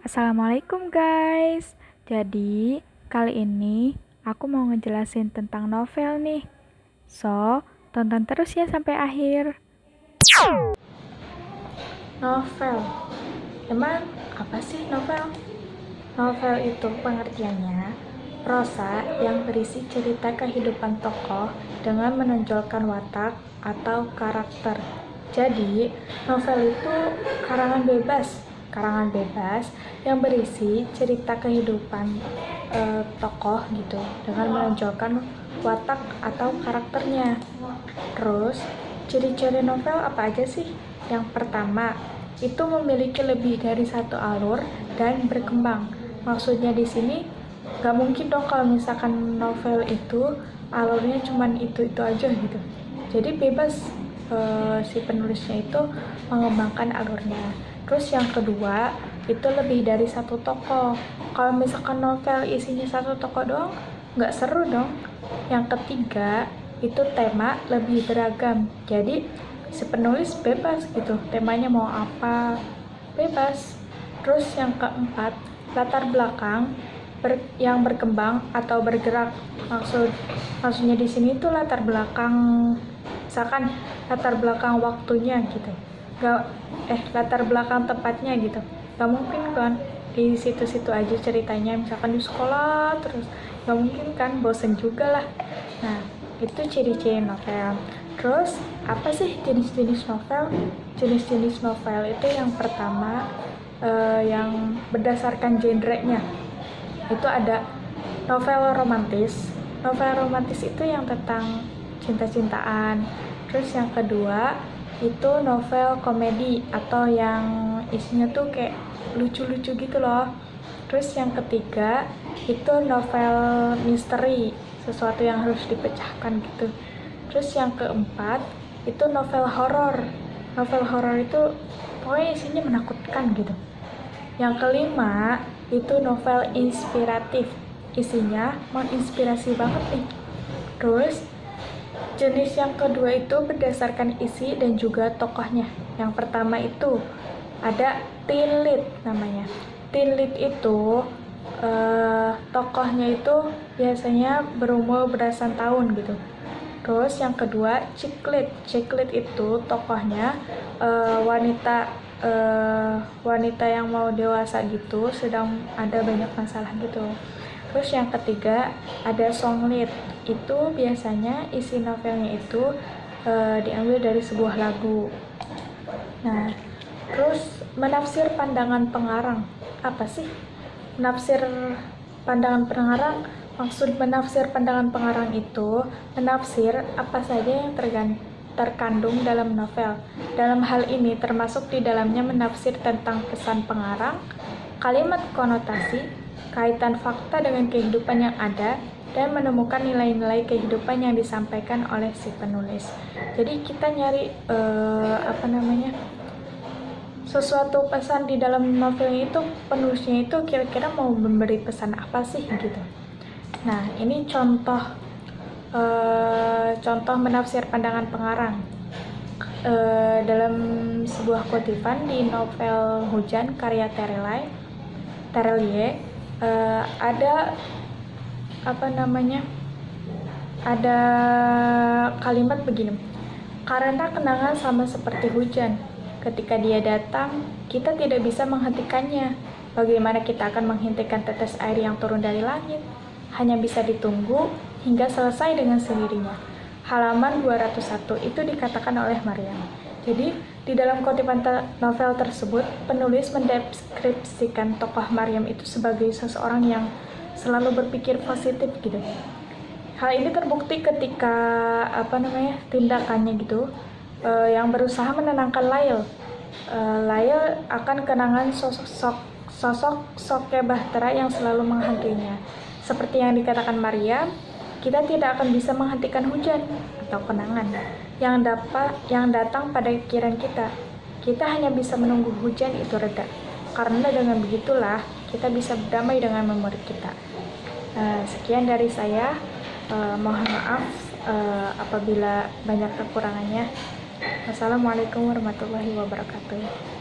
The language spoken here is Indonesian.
Assalamualaikum guys. Jadi, kali ini aku mau ngejelasin tentang novel nih. So, tonton terus ya sampai akhir. Novel. Emang apa sih novel? Novel itu pengertiannya prosa yang berisi cerita kehidupan tokoh dengan menonjolkan watak atau karakter. Jadi, novel itu karangan bebas yang berisi cerita kehidupan tokoh gitu dengan menonjolkan watak atau karakternya. Terus, ciri-ciri novel apa aja sih? Yang pertama, itu memiliki lebih dari satu alur dan berkembang. Maksudnya di sini gak mungkin dong kalau misalkan novel itu alurnya cuman itu aja gitu. Jadi bebas si penulisnya itu mengembangkan alurnya. Terus yang kedua, itu lebih dari satu tokoh. Kalau misalkan novel isinya satu tokoh doang, nggak seru dong. Yang ketiga, itu tema lebih beragam. Jadi si penulis bebas gitu, temanya mau apa, bebas. Terus yang keempat, latar belakang yang berkembang atau bergerak. Maksudnya di sini tuh latar belakang, misalkan latar belakang waktunya gitu, latar belakang tempatnya gitu. Gak mungkin kan di situ-situ aja ceritanya, misalkan di sekolah terus, gak mungkin kan, bosen juga lah. Nah, itu ciri-ciri novel. Terus apa sih jenis-jenis novel? Jenis-jenis novel itu yang pertama, yang berdasarkan genrenya itu ada novel romantis. Novel romantis itu yang tentang cinta-cintaan. Terus yang kedua itu novel komedi atau yang isinya tuh kayak lucu-lucu gitu loh. Terus yang ketiga itu novel misteri, sesuatu yang harus dipecahkan gitu. Terus yang keempat itu novel horor. Novel horor itu pokoknya isinya menakutkan gitu. Yang kelima itu novel inspiratif, isinya menginspirasi banget nih. Terus jenis yang kedua itu berdasarkan isi dan juga tokohnya. Yang pertama itu ada teen lead namanya. Teen lead itu tokohnya itu biasanya berumur belasan tahun gitu. Terus yang kedua chick lead. Chick lead itu tokohnya wanita yang mau dewasa gitu, sedang ada banyak masalah gitu. Terus yang ketiga ada song lead. Itu biasanya isi novelnya itu diambil dari sebuah lagu. Nah, terus menafsir pandangan pengarang. Apa sih menafsir pandangan pengarang? Maksud menafsir pandangan pengarang itu menafsir apa saja yang terkandung dalam novel. Dalam hal ini termasuk di dalamnya menafsir tentang pesan pengarang, kalimat konotasi, kaitan fakta dengan kehidupan yang ada, dan menemukan nilai-nilai kehidupan yang disampaikan oleh si penulis. Jadi kita nyari sesuatu pesan di dalam novelnya itu, penulisnya itu kira-kira mau memberi pesan apa sih gitu. Nah, ini contoh menafsir pandangan pengarang dalam sebuah kutipan di novel Hujan karya Terelie. Ada ada kalimat begini: karena kenangan sama seperti hujan, ketika dia datang kita tidak bisa menghentikannya. Bagaimana kita akan menghentikan tetes air yang turun dari langit? Hanya bisa ditunggu hingga selesai dengan sendirinya. Halaman 201 itu dikatakan oleh Maryam. Jadi di dalam kutipan novel tersebut, penulis mendeskripsikan tokoh Maryam itu sebagai seseorang yang selalu berpikir positif gitu. Hal ini terbukti ketika tindakannya gitu, yang berusaha menenangkan Lail. Lail akan kenangan sosok Soke Bahtera yang selalu menghantuinya. Seperti yang dikatakan Maryam, kita tidak akan bisa menghentikan hujan atau kenangan yang datang pada pikiran kita. Kita hanya bisa menunggu hujan itu reda. Karena dengan begitulah kita bisa berdamai dengan memori kita. Sekian dari saya. Mohon maaf apabila banyak kekurangannya. Wassalamualaikum warahmatullahi wabarakatuh.